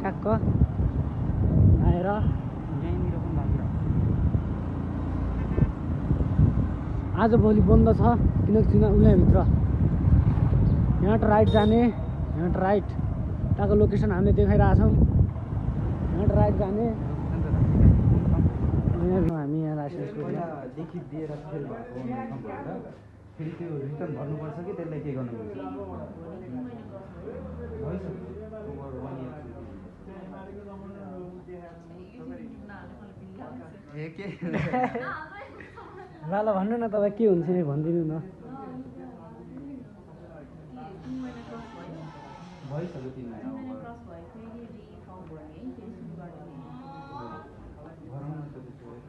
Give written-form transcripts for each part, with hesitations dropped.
ठ्याक्क आएर यहीँनिर पनि लागिरहेको आज भोलि बन्द छ किनकि उहाँभित्र यहाँ राइट जाने यहाँ राइट त्यहाँको लोकेसन हामीले देखाइरहेछौँ यहाँ राइट जाने हामी यहाँ लाइसेन्सदेखि दिएर फेल भएको फेरि त्यो रिटर्न भर्नुपर्छ कि त्यसलाई के गर्नु ल भन्नु न तपाईँ के हुन्छ भनिदिनु न भइसक्यो 3 महिना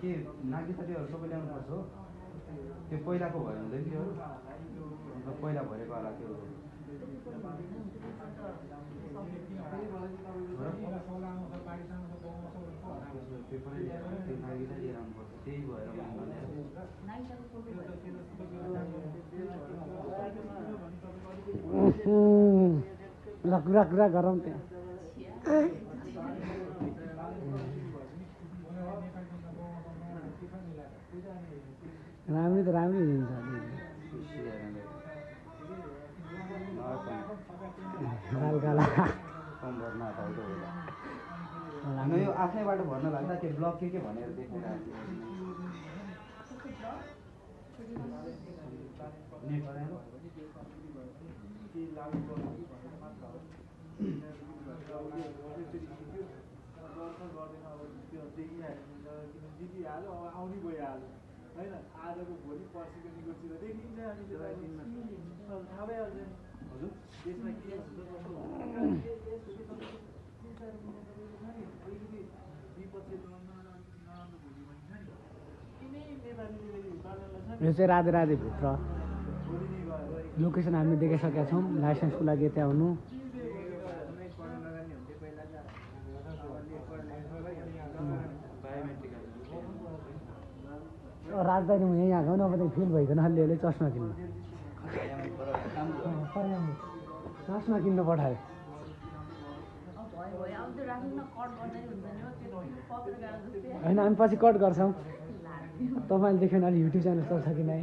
के नागरिकहरू सबै ल्याउनुपर्छ हो त्यो पहिलाको भयो हुँदैन थियो पहिला भरेको होला त्यो त्यही भएर ल कुरा गरौँ त्यहाँ राम्रै त राम्रै हुन्छ यो आफ्नै बाटो भर्न लाग्दा त्यो ब्लक के भनेर देखिरहेको आउने गइहाल्यो होइन आजको भोलि पर्सिको निगोसिएर देखिन्छ अनि थाहा भइहाल्छ हजुर त्यसमा के यो चाहिँ राधे राधे भित्र लोकेसन हामी देखाइसकेका छौँ लाइसेन्सको लागि यता आउनु राजधानी म यहीँ आएको अब त फेल भइकन अलिअलि चस्मा किन्नु चस्मा किन्न पठायो होइन हामी पछि कट गर्छौँ तपाईँले देख्यो भने अहिले युट्युब च्यानल चल्छ कि नै